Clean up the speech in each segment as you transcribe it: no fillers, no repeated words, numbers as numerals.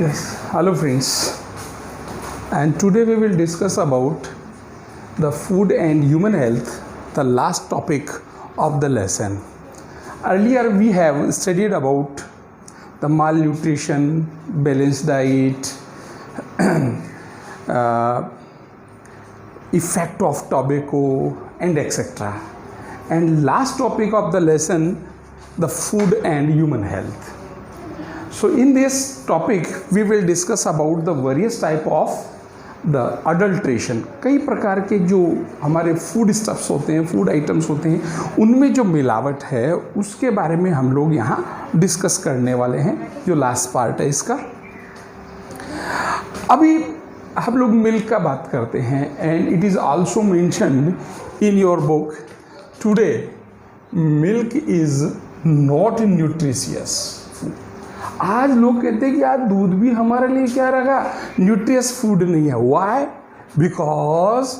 Yes, hello friends, and today we will discuss about the food and human health, the last topic of the lesson. Earlier we have studied about the malnutrition, balanced diet, effect of tobacco and etc. And last topic of the lesson, the food and human health. So in this topic we will discuss about the various type of the adulteration. कई प्रकार के जो हमारे food stuffs होते हैं, food items होते हैं, उनमें जो मिलावट है उसके बारे में हम लोग यहाँ डिस्कस करने वाले हैं, जो लास्ट पार्ट है इसका। अभी हम लोग मिल्क का बात करते हैं, and it is also mentioned in your book today milk is not nutritious. आज लोग कहते हैं कि आज दूध भी हमारे लिए क्या रखा, न्यूट्रियस फूड नहीं है। Why? Because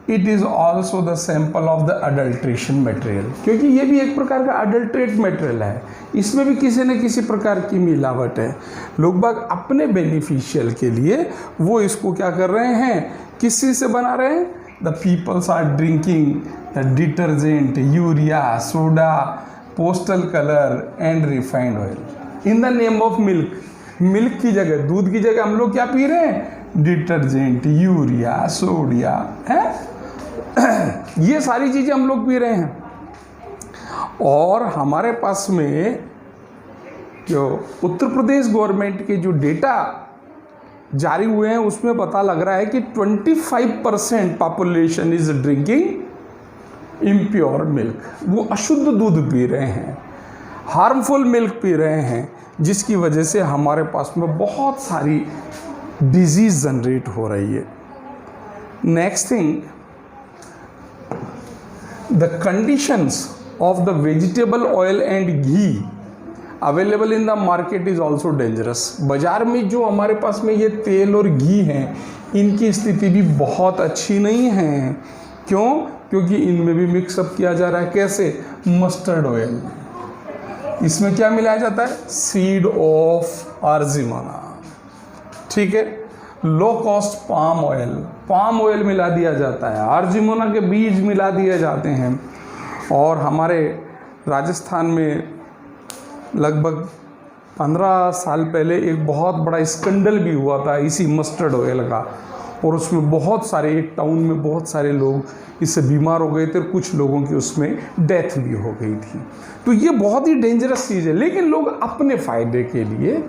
it is also the sample of the adulteration material, क्योंकि ये भी एक प्रकार का अडल्ट्रेट मटेरियल है, इसमें भी किसी न किसी प्रकार की मिलावट है। लोग बाग अपने बेनिफिशियल के लिए वो इसको क्या कर रहे हैं, किस चीज़ से बना रहे हैं? The peoples are drinking the detergent, urea, soda, postal colour and refined oil in the name of milk. Milk की जगह, दूध की जगह हम लोग क्या पी रहे हैं? डिटर्जेंट, यूरिया, सोडिया है, ये सारी चीज़ें हम लोग पी रहे हैं। और हमारे पास में जो उत्तर प्रदेश गवर्नमेंट के जो डेटा जारी हुए हैं उसमें पता लग रहा है कि 25% population is drinking impure milk. वो अशुद्ध दूध पी रहे हैं, हार्मफुल मिल्क पी रहे हैं, जिसकी वजह से हमारे पास में बहुत सारी डिजीज़ जनरेट हो रही है। Next thing, the conditions of the vegetable oil and ghee available in the market is also dangerous. बाज़ार में जो हमारे पास में ये तेल और घी हैं, इनकी स्थिति भी बहुत अच्छी नहीं है। क्यों? क्योंकि इनमें भी मिक्सअप किया जा रहा है। कैसे? मस्टर्ड ऑयल, इसमें क्या मिलाया जाता है? सीड ऑफ आर्जिमाना, ठीक है। लो कॉस्ट पाम ऑयल मिला दिया जाता है, आर्जिमोना के बीज मिला दिए जाते हैं। और हमारे राजस्थान में लगभग 15 साल पहले एक बहुत बड़ा स्कैंडल भी हुआ था इसी मस्टर्ड ऑयल का, और उसमें बहुत सारे, एक टाउन में बहुत सारे लोग इससे बीमार हो गए थे, और कुछ लोगों की उसमें डेथ भी हो गई थी। तो ये बहुत ही डेंजरस चीज़ है, लेकिन लोग अपने फ़ायदे के लिए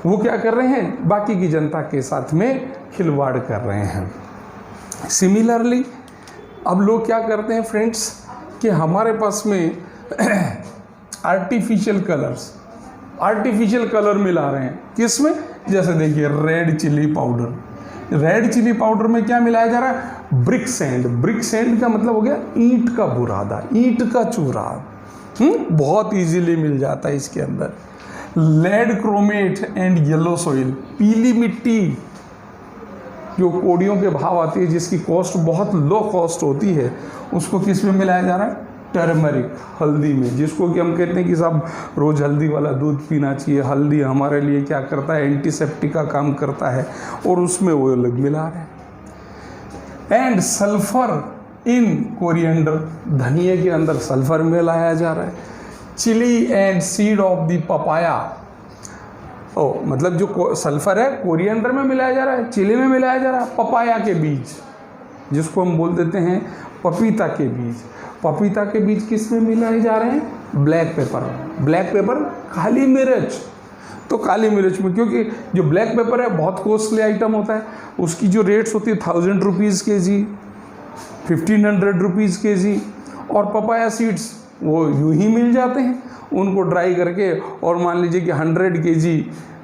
वो क्या कर रहे हैं, बाकी की जनता के साथ में खिलवाड़ कर रहे हैं। सिमिलरली अब लोग क्या करते हैं फ्रेंड्स, कि हमारे पास में आर्टिफिशियल कलर मिला रहे हैं। किस में? जैसे देखिए रेड चिली पाउडर में क्या मिलाया जा रहा है? ब्रिक सैंड का मतलब हो गया ईंट का बुरादा, ईंट का चूरा, बहुत इजीली मिल जाता है इसके अंदर। Lead chromate and yellow soil, पीली मिट्टी जो कोड़ियों के भाव आती है, जिसकी कॉस्ट बहुत लो कॉस्ट होती है, उसको किस में मिलाया जा रहा है? टर्मरिक, हल्दी में, जिसको कि हम कहते हैं कि साहब रोज़ हल्दी वाला दूध पीना चाहिए। हल्दी हमारे लिए क्या करता है? एंटीसेप्टिक का काम करता है, और उसमें वो लोग मिला रहे हैं। एंड सल्फर इन कोरिएंडर, धनिया के अंदर सल्फर मिलाया जा रहा है। Chilli and seed of the papaya, मतलब जो सल्फर है कोरिएंडर में मिलाया जा रहा है, चिली में मिलाया जा रहा है। पपाया के बीज, जिसको हम बोल देते हैं पपीता के बीज, पपीता के बीज किस में मिलाए जा रहे हैं? ब्लैक पेपर, काली मिर्च। तो काली मिर्च में, क्योंकि जो ब्लैक पेपर है बहुत कॉस्टली आइटम होता है, उसकी जो रेट्स होती है 1000 रुपीज़ के जी, 1500 रुपीज़ के जी। और पपाया सीड्स वो यूं ही मिल जाते हैं, उनको ड्राई करके, और मान लीजिए कि 100 केजी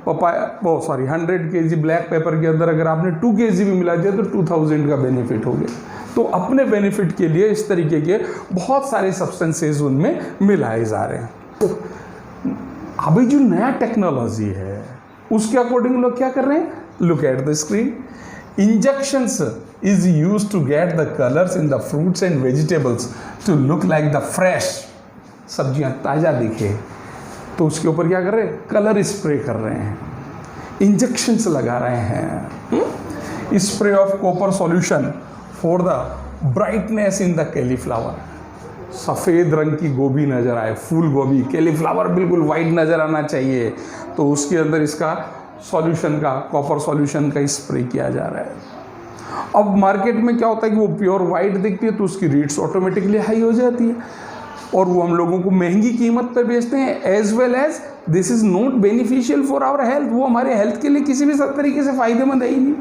100 केजी ब्लैक पेपर के अंदर अगर आपने 2 केजी भी मिला दिया तो 2000 का बेनिफिट हो गया। तो अपने बेनिफिट के लिए इस तरीके के बहुत सारे सब्सटेंसेस उनमें मिलाए जा रहे हैं। तो अभी जो नया टेक्नोलॉजी है उसके अकॉर्डिंग लोग क्या कर रहे हैं? Look at the screen. Injections is used to get the colours in the fruits and vegetables to look like the fresh. सब्जियां ताज़ा दिखे तो उसके ऊपर क्या कर रहे हैं? कलर स्प्रे कर रहे हैं। इंजेक्शंस लगा रहे हैं। Spray of copper solution for the brightness in the cauliflower, सफ़ेद रंग की गोभी नज़र आए, फूल गोभी, कैलीफ्लावर बिल्कुल वाइट नज़र आना चाहिए, तो उसके अंदर इसका सॉल्यूशन का, कॉपर सॉल्यूशन का स्प्रे किया जा रहा है। अब मार्केट में क्या होता है कि वो प्योर वाइट दिखती है तो उसकी रेट्स ऑटोमेटिकली हाई हो जाती है और वो हम लोगों को महंगी कीमत पर बेचते हैं। As well as this is not beneficial for our health, वो हमारे हेल्थ के लिए किसी भी तरीके से फ़ायदेमंद है ही नहीं।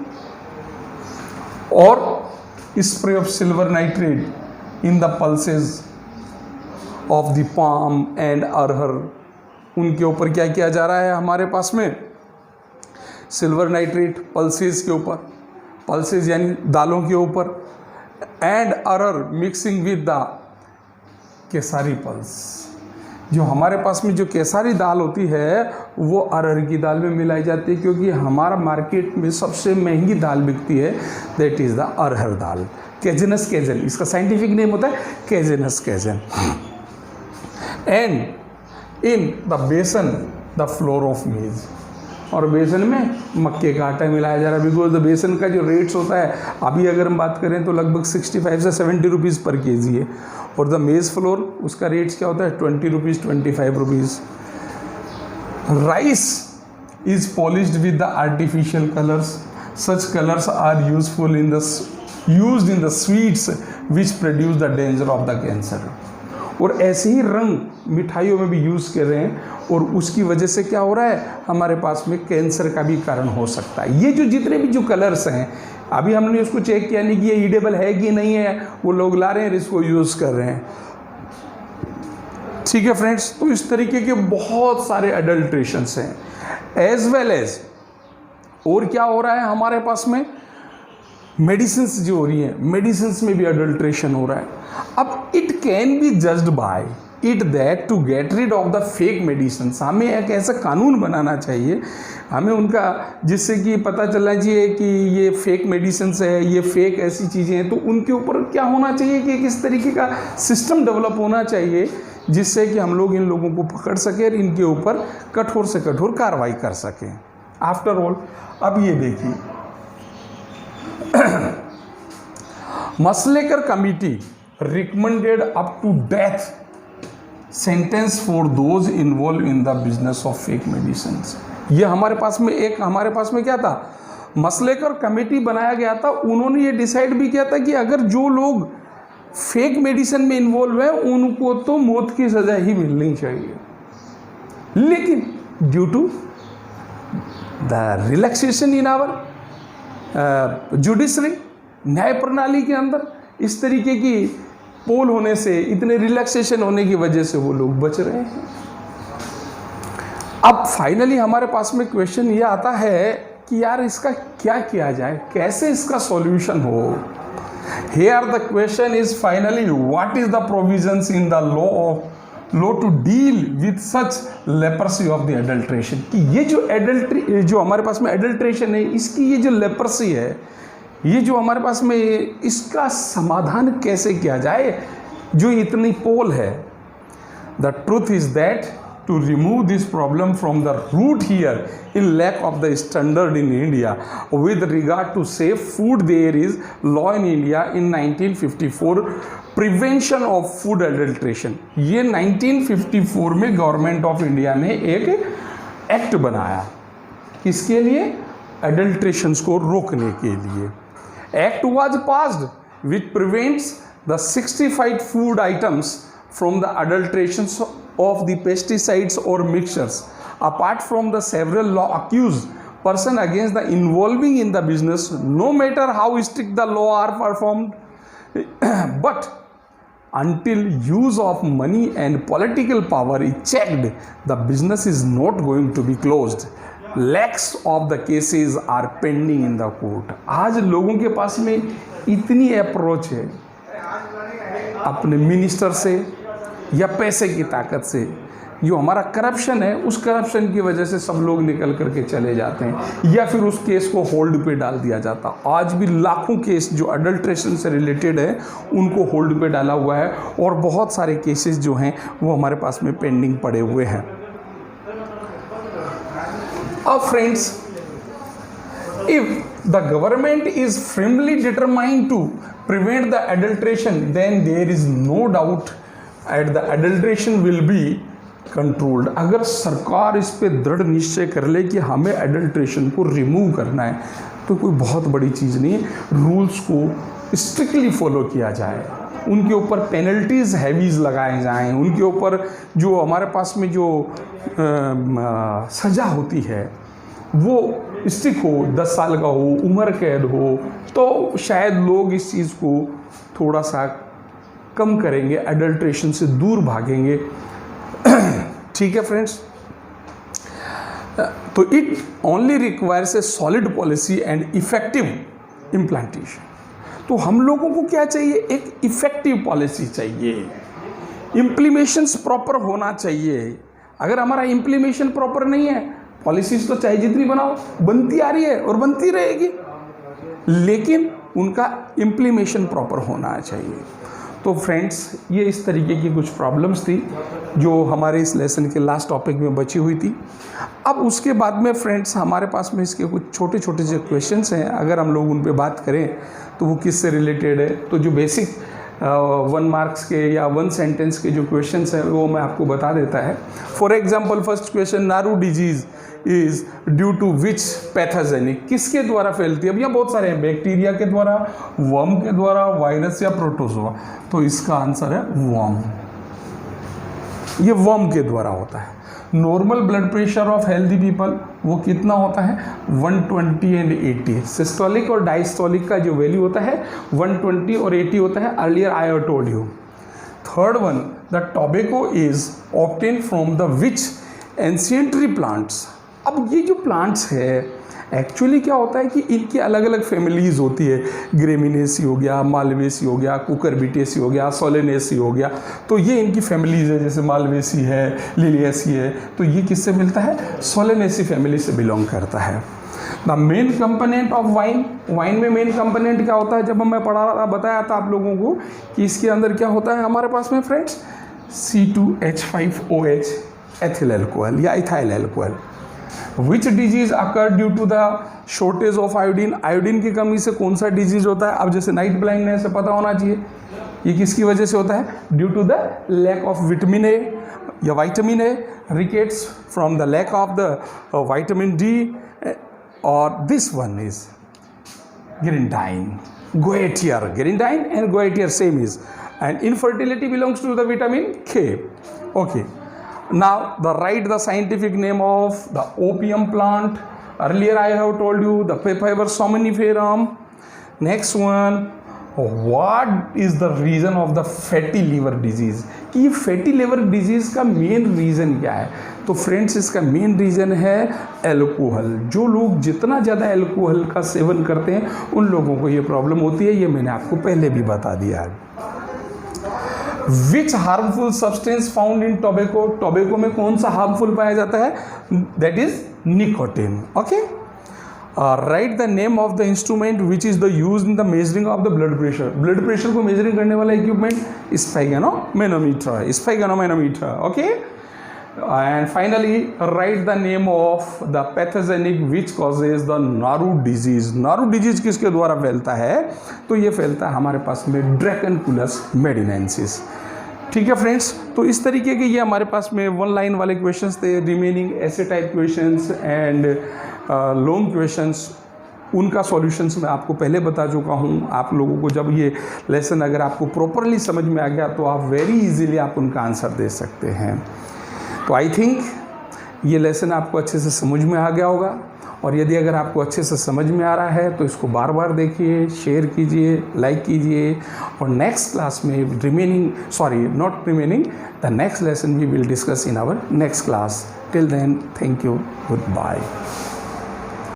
और spray of silver nitrate in the pulses of the palm and arhar, उनके ऊपर क्या किया जा रहा है हमारे पास में, सिल्वर नाइट्रेट पल्सेस के ऊपर, पल्सेस यानी दालों के ऊपर, and arhar mixing with the Khesari pulse. जो हमारे पास में जो केसारी दाल होती है वो अरहर की दाल में मिलाई जाती है, क्योंकि हमारा मार्केट में सबसे महंगी दाल बिकती है, that is the arhar dal, Cajanus cajan, इसका साइंटिफिक नेम होता है Cajanus cajan. And in the besan the flour of maize, और बेसन में मक्के का आटा मिलाया जा रहा है, बिकॉज द बेसन का जो रेट्स होता है अभी अगर हम बात करें तो लगभग 65 से 70 रुपीज़ पर केजी है, और द मेज फ्लोर उसका रेट्स क्या होता है 20 rupees 25 rupees. Rice is polished with the artificial colours, such colours are useful in the used in the sweets which produce the danger of the cancer. और ऐसे ही रंग मिठाइयों में भी यूज़ कर रहे हैं और उसकी वजह से क्या हो रहा है हमारे पास में कैंसर का भी कारण हो सकता है। ये जो जितने भी जो कलर्स हैं अभी हमने उसको चेक किया नहीं कि ये ईडेबल है कि नहीं है, वो लोग ला रहे हैं इसको यूज़ कर रहे हैं। ठीक है फ्रेंड्स, तो इस तरीके के बहुत सारे अडल्ट्रेशंस हैं। एज वेल एज और क्या हो रहा है हमारे पास में, मेडिसिन्स जो हो रही हैं, मेडिसिन्स में भी अडल्ट्रेशन हो रहा है। अब it can be judged by it that to get rid of the fake medicine, हमें एक ऐसा कानून बनाना चाहिए हमें उनका, जिससे कि पता चलना चाहिए कि ये फेक मेडिसिन है, ये फेक ऐसी चीज़ें हैं, तो उनके ऊपर क्या होना चाहिए कि किस तरीके का सिस्टम डेवलप होना चाहिए जिससे कि हम लोग इन लोगों को पकड़ सकें और इनके ऊपर कठोर से कठोर कार्रवाई कर सकें। आफ्टर ऑल अब ये देखिए Mashelkar committee recommended up to death sentence for those involve in the business of fake medicine. ये हमारे पास में क्या था, मसलेकर कमेटी बनाया गया था, उन्होंने ये डिसाइड भी किया था कि अगर जो लोग फेक मेडिसिन में इन्वॉल्व है उनको तो मौत की सजा ही मिलनी चाहिए। लेकिन due to the relaxation in our judiciary, न्याय प्रणाली के अंदर इस तरीके की पोल होने से, इतने रिलैक्सेशन होने की वजह से वो लोग बच रहे हैं। अब फाइनली हमारे पास में क्वेश्चन ये आता है कि यार इसका क्या किया जाए, कैसे इसका सॉल्यूशन हो। Here the question is finally what is the provisions in the law to deal with such leprosy of the adulteration, कि ये जो हमारे पास में adulteration है, इसकी ये जो leprosy है, ये जो हमारे पास में, इसका समाधान कैसे किया जाए, जो इतनी पोल है। The truth is that to remove this problem from the root here in lack of the standard in India with regard to safe food, there is law in India in 1954 prevention of food adulteration। ये 1954 में government of India ने एक act बनाया, किसके लिए, एडल्ट्रेशंस को रोकने के लिए। Act was passed which prevents the 65 food items from the adulterations of the pesticides or mixtures, apart from the several law accused person against the involving in the business, no matter how strict the law are performed, but until use of money and political power is checked, the business is not going to be closed. Lakhs of the cases are pending in the court। आज लोगों के पास में इतनी approach है अपने minister से या पैसे की ताकत से, जो हमारा करप्शन है उस करप्शन की वजह से सब लोग निकल करके चले जाते हैं या फिर उस केस को होल्ड पे डाल दिया जाता। आज भी लाखों केस जो अडल्ट्रेशन से रिलेटेड है उनको होल्ड पे डाला हुआ है और बहुत सारे केसेस जो हैं वो हमारे पास में पेंडिंग पड़े हुए हैं। अब friends If the government is firmly determined to prevent the adulteration, then there is no doubt that the adulteration will be controlled. अगर सरकार इस पे दृढ़ निश्चय कर ले कि हमें एडल्ट्रेशन को रिमूव करना है, तो कोई बहुत बड़ी चीज़ नहीं है। रूल्स को स्ट्रिक्टली फॉलो किया जाए, उनके ऊपर पेनल्टीज हैवीज लगाए जाएं, उनके ऊपर जो हमारे पास में जो सज़ा होती है वो स्ट्रिक्ट हो, 10 साल का हो, उम्र कैद हो, तो शायद लोग इस चीज़ को थोड़ा सा कम करेंगे, एडल्ट्रेशन से दूर भागेंगे। ठीक है फ्रेंड्स, तो it only requires a solid policy and effective implantation. तो हम लोगों को क्या चाहिए? एक इफेक्टिव पॉलिसी चाहिए, इम्प्लीमेशंस प्रॉपर होना चाहिए। अगर हमारा इम्प्लीमेशन प्रॉपर नहीं है, पॉलिसीज तो चाहे जितनी बनाओ बनती आ रही है और बनती रहेगी, लेकिन उनका इम्प्लीमेशन प्रॉपर होना चाहिए। तो फ्रेंड्स, ये इस तरीके की कुछ प्रॉब्लम्स थी जो हमारे इस लेसन के लास्ट टॉपिक में बची हुई थी। अब उसके बाद में फ्रेंड्स हमारे पास में इसके कुछ छोटे छोटे जो क्वेश्चंस हैं, अगर हम लोग उन पे बात करें तो वो किससे रिलेटेड है। तो जो बेसिक 1 मार्क्स के या 1 सेंटेंस के जो क्वेश्चंस हैं वो मैं आपको बता देता है। For example, first question, naru disease is due to which pathogenic, किसके द्वारा फैलती है? अब यहाँ बहुत सारे हैं, बैक्टीरिया के द्वारा, वर्म के द्वारा, वायरस या प्रोटोजोआ। तो इसका आंसर है वर्म, ये वर्म के द्वारा होता है। Normal blood pressure of healthy people वो कितना होता है? 120 एंड 80। सिस्टोलिक और डायस्टोलिक का जो वैल्यू होता है 120 और 80 होता है। Earlier I have told you. Third one, the tobacco is obtain from the which ancient tree plants. अब ये जो प्लांट्स है एक्चुअली क्या होता है कि इनकी अलग अलग फैमिलीज़ होती है। ग्रेमिनेसी हो गया, मालवेसी हो गया, कुकरबिटेसी हो गया, सोलेनेसी हो गया। तो ये इनकी फैमिलीज़ है, जैसे मालवेसी है, लिलियसी है। तो ये किससे मिलता है? सोलेनेसी फैमिली से बिलोंग करता है। The main component of wine, wine में मेन कंपोनेंट क्या होता है? जब मैं बताया था आप लोगों को कि इसके अंदर क्या होता है हमारे पास में फ्रेंड्स, C2H5OH एथिल एल्कोहल या ethyl alcohol. Which disease occur due to the shortage of iodine, iodine की कमी से कौन सा डिजीज होता है? अब जैसे नाइट ब्लाइंडनेस से पता होना चाहिए, ये किसकी वजह से होता है? Due to the lack of vitamin A या vitamin A, rickets from the lack of the vitamin D, और दिस वन इज गिरिंडाइन, गोएटियर, गिरिंडाइन and goitre same is, and infertility belongs to the vitamin K. Okay, now write the scientific name of the opium plant. Earlier I have told you the Papaver somniferum. Next one, what is the reason of the fatty liver disease? कि ये fatty liver disease का main reason क्या है? तो friends, इसका main reason है alcohol. जो लोग जितना ज़्यादा एल्कोहल का सेवन करते हैं उन लोगों को ये प्रॉब्लम होती है, ये मैंने आपको पहले भी बता दिया है। Which harmful substance found in tobacco, tobacco में कौन सा हार्मफुल पाया जाता है? That is nicotine. Okay, write the name of the instrument which is the use in the measuring of the blood pressure, blood pressure को measuring करने वाला equipment sphygmomanometer, sphygmomanometer. Okay, and finally write the name of the pathogenic which causes the naru disease. Naru disease किसके द्वारा फैलता है? तो ये फैलता है हमारे पास में ड्रैकनकुलस मेडिनेंसिस। ठीक है फ्रेंड्स, तो इस तरीके के ये हमारे पास में 1 लाइन वाले क्वेश्चंस थे। रिमेनिंग ऐसे type questions and long questions, उनका सॉल्यूशंस मैं आपको पहले बता चुका हूँ। आप लोगों को जब ये लेसन अगर आपको प्रॉपरली समझ में आ गया तो आप वेरी इजीली आप उनका आंसर दे सकते हैं। तो आई थिंक ये लेसन आपको अच्छे से समझ में आ गया होगा, और यदि अगर आपको अच्छे से समझ में आ रहा है तो इसको बार बार देखिए, शेयर कीजिए, लाइक कीजिए, और नेक्स्ट क्लास में the next lesson we will discuss in our next class. Till then, thank you, good bye.